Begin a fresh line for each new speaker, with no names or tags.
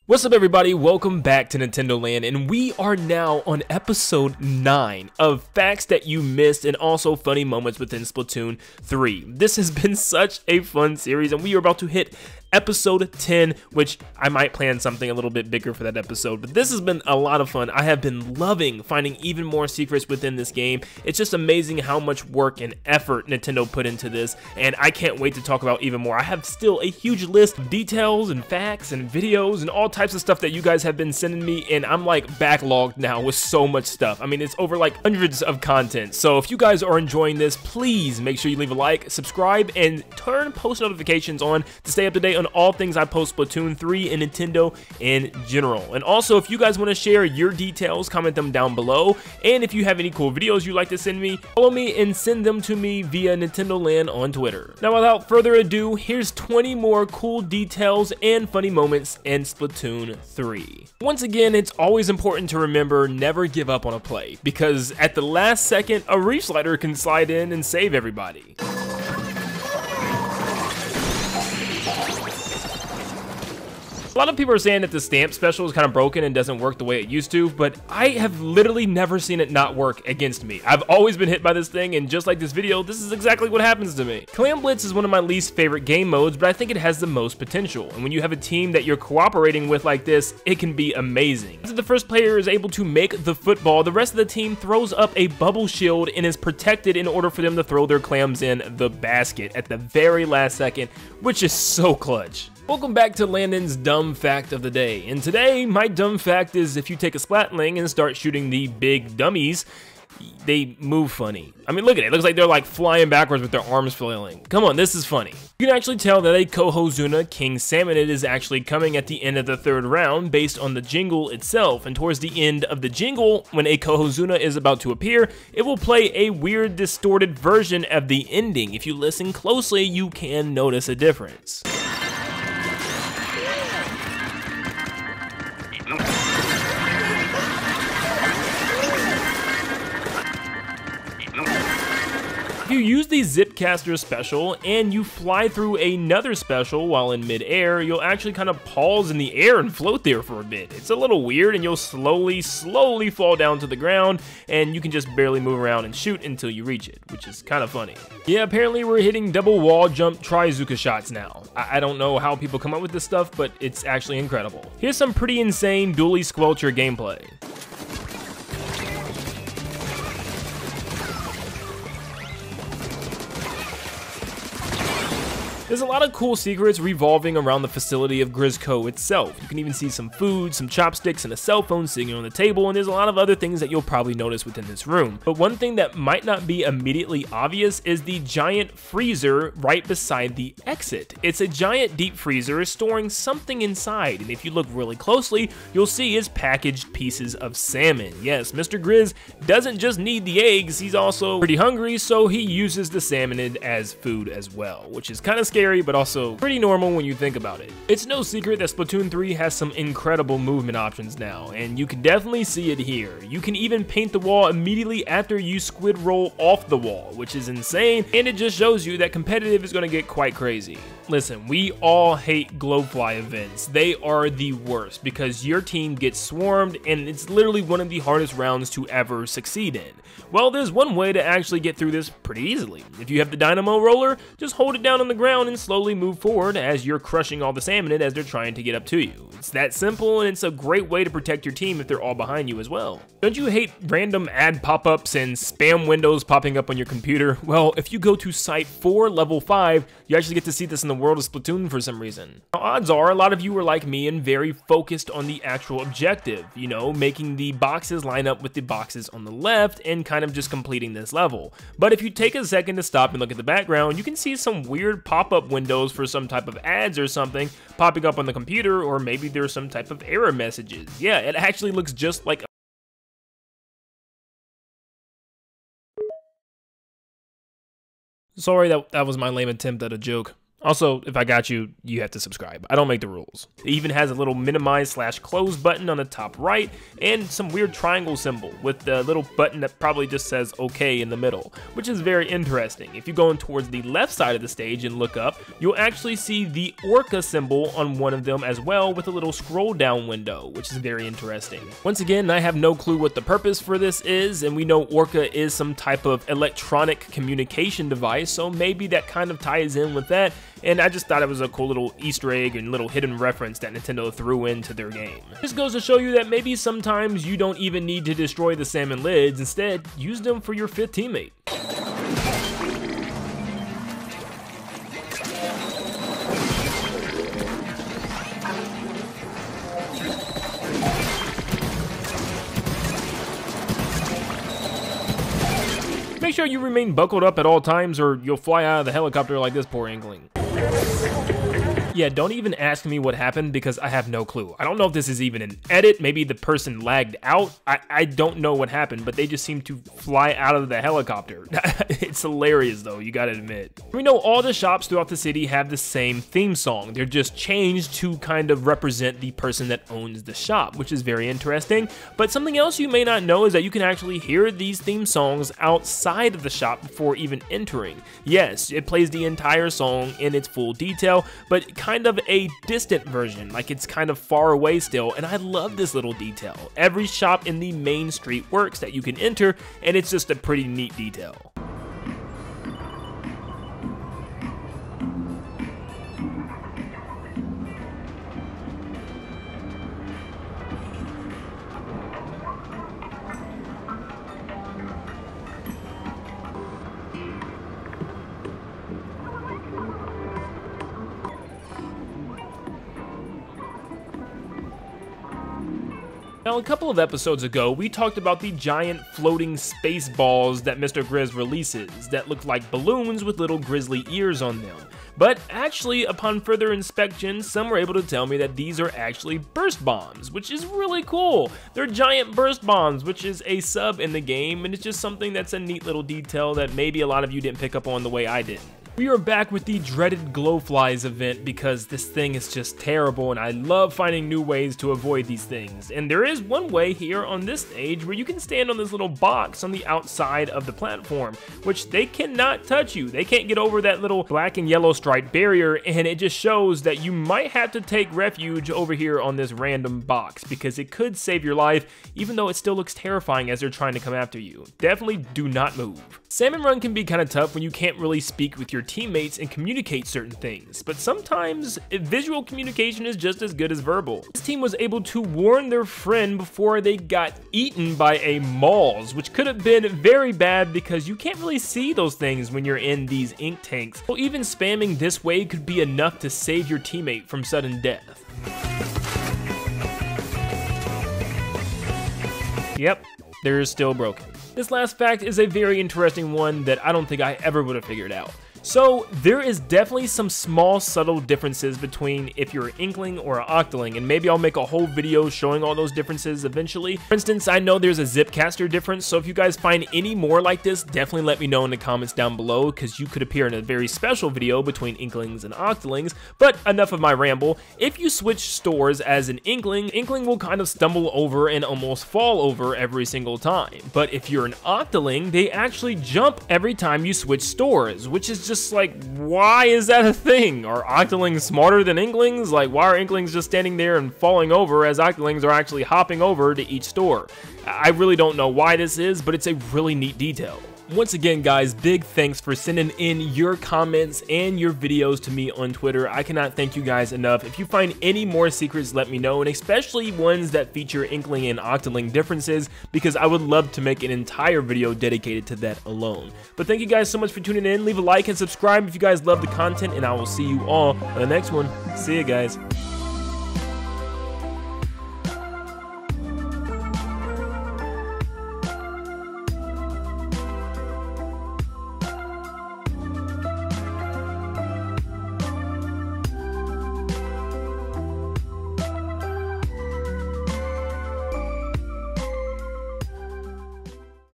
What's up, everybody? Welcome back to Nintendo Land, and we are now on episode 9 of Facts That You Missed and also Funny Moments within Splatoon 3. This has been such a fun series, and we are about to hit episode 10, which I might plan something a little bit bigger for that episode, but this has been a lot of fun. I have been loving finding even more secrets within this game. It's just amazing how much work and effort Nintendo put into this, and I can't wait to talk about even more. I have still a huge list of details and facts and videos and all types of stuff that you guys have been sending me, and I'm like backlogged now with so much stuff. I mean, it's over like hundreds of content. So if you guys are enjoying this, please make sure you leave a like, subscribe, and turn post notifications on to stay up to date on all things I post Splatoon 3 and Nintendo in general. And also, if you guys want to share your details, comment them down below. And if you have any cool videos you'd like to send me, follow me and send them to me via Nintendo Land on Twitter. Now, without further ado, here's 20 more cool details and funny moments in Splatoon 3. Once again, it's always important to remember never give up on a play, because at the last second, a reach slider can slide in and save everybody. A lot of people are saying that the stamp special is kind of broken and doesn't work the way it used to, but I have literally never seen it not work against me. I've always been hit by this thing, and just like this video, this is exactly what happens to me. Clam Blitz is one of my least favorite game modes, but I think it has the most potential, and when you have a team that you're cooperating with like this, it can be amazing. After the first player is able to make the football, the rest of the team throws up a bubble shield and is protected in order for them to throw their clams in the basket at the very last second, which is so clutch. Welcome back to Landon's dumb fact of the day, and today my dumb fact is if you take a Splatling and start shooting the big dummies, they move funny. I mean, look at it. It looks like they're like flying backwards with their arms flailing. Come on, this is funny. You can actually tell that a Cohozuna King Salmonid is actually coming at the end of the third round based on the jingle itself. And towards the end of the jingle, when a Cohozuna is about to appear, it will play a weird distorted version of the ending. If you listen closely, you can notice a difference. If you use the Zipcaster special and you fly through another special while in mid-air, you'll actually kind of pause in the air and float there for a bit. It's a little weird, and you'll slowly fall down to the ground, and you can just barely move around and shoot until you reach it, which is kind of funny. Yeah, apparently we're hitting double wall jump Trizooka shots now. I don't know how people come up with this stuff, but it's actually incredible. Here's some pretty insane Dually Squelcher gameplay. There's a lot of cool secrets revolving around the facility of Grizzco itself. You can even see some food, some chopsticks, and a cell phone sitting on the table, and there's a lot of other things that you'll probably notice within this room. But one thing that might not be immediately obvious is the giant freezer right beside the exit. It's a giant deep freezer storing something inside, and if you look really closely, you'll see it's packaged pieces of salmon. Yes, Mr. Grizz doesn't just need the eggs, he's also pretty hungry, so he uses the salmonid as food as well, which is kind of scary, but also pretty normal when you think about it. It's no secret that Splatoon 3 has some incredible movement options now, and you can definitely see it here. You can even paint the wall immediately after you squid roll off the wall, which is insane, and it just shows you that competitive is going to get quite crazy. Listen, we all hate Glowfly events. They are the worst because your team gets swarmed, and it's literally one of the hardest rounds to ever succeed in. Well, there's one way to actually get through this pretty easily. If you have the Dynamo Roller, just hold it down on the ground and slowly move forward as you're crushing all the salmonid as they're trying to get up to you. It's that simple, and it's a great way to protect your team if they're all behind you as well. Don't you hate random ad pop-ups and spam windows popping up on your computer? Well, if you go to Site 4, Level 5, you actually get to see this in the world of Splatoon for some reason. Now, odds are a lot of you are like me and very focused on the actual objective, you know, making the boxes line up with the boxes on the left and kind of just completing this level. But if you take a second to stop and look at the background, you can see some weird pop-up windows for some type of ads or something popping up on the computer, or maybe there's some type of error messages. Yeah, it actually looks just like Sorry, that was my lame attempt at a joke. Also, if I got you, you have to subscribe. I don't make the rules. It even has a little minimize/close button on the top right and some weird triangle symbol with the little button that probably just says OK in the middle, which is very interesting. If you go in towards the left side of the stage and look up, you'll actually see the Orca symbol on one of them as well with a little scroll down window, which is very interesting. Once again, I have no clue what the purpose for this is, and we know Orca is some type of electronic communication device, so maybe that kind of ties in with that. And I just thought it was a cool little Easter egg and little hidden reference that Nintendo threw into their game. This goes to show you that maybe sometimes you don't even need to destroy the salmon lids, instead use them for your 5th teammate. Make sure you remain buckled up at all times or you'll fly out of the helicopter like this poor Inkling. Yeah, don't even ask me what happened because I have no clue. I don't know if this is even an edit. Maybe the person lagged out. I don't know what happened, but they just seem to fly out of the helicopter. It's hilarious though, you gotta admit. We know all the shops throughout the city have the same theme song. They're just changed to kind of represent the person that owns the shop, which is very interesting. But something else you may not know is that you can actually hear these theme songs outside of the shop before even entering. Yes, it plays the entire song in its full detail, but kind of a distant version, like it's kind of far away still, and I love this little detail. Every shop in the main street works that you can enter, and it's just a pretty neat detail. Now, a couple of episodes ago, we talked about the giant floating space balls that Mr. Grizz releases that look like balloons with little grizzly ears on them. But actually, upon further inspection, some were able to tell me that these are actually burst bombs, which is really cool. They're giant burst bombs, which is a sub in the game, and it's just something that's a neat little detail that maybe a lot of you didn't pick up on the way I did. We are back with the dreaded Glowflies event because this thing is just terrible and I love finding new ways to avoid these things. And there is one way here on this stage where you can stand on this little box on the outside of the platform, which they cannot touch you. They can't get over that little black and yellow striped barrier, and it just shows that you might have to take refuge over here on this random box because it could save your life, even though it still looks terrifying as they're trying to come after you. Definitely do not move. Salmon Run can be kind of tough when you can't really speak with your teammates and communicate certain things, but sometimes visual communication is just as good as verbal. This team was able to warn their friend before they got eaten by a Mauls, which could have been very bad because you can't really see those things when you're in these ink tanks. So even spamming this way could be enough to save your teammate from sudden death. Yep, they're still broken. This last fact is a very interesting one that I don't think I ever would have figured out. So there is definitely some small subtle differences between if you're an Inkling or an Octoling, and maybe I'll make a whole video showing all those differences eventually. For instance, I know there's a Zipcaster difference, so if you guys find any more like this, definitely let me know in the comments down below, because you could appear in a very special video between Inklings and Octolings. But enough of my ramble. If you switch stores as an Inkling will kind of stumble over and almost fall over every single time. But if you're an Octoling, they actually jump every time you switch stores, which is just like, why is that a thing? Are Octolings smarter than Inklings? Like, why are Inklings just standing there and falling over as Octolings are actually hopping over to each store? I really don't know why this is, but it's a really neat detail. Once again, guys, big thanks for sending in your comments and your videos to me on Twitter. I cannot thank you guys enough. If you find any more secrets, let me know, and especially ones that feature Inkling and Octoling differences, because I would love to make an entire video dedicated to that alone. But thank you guys so much for tuning in. Leave a like and subscribe if you guys love the content, and I will see you all on the next one. See you guys.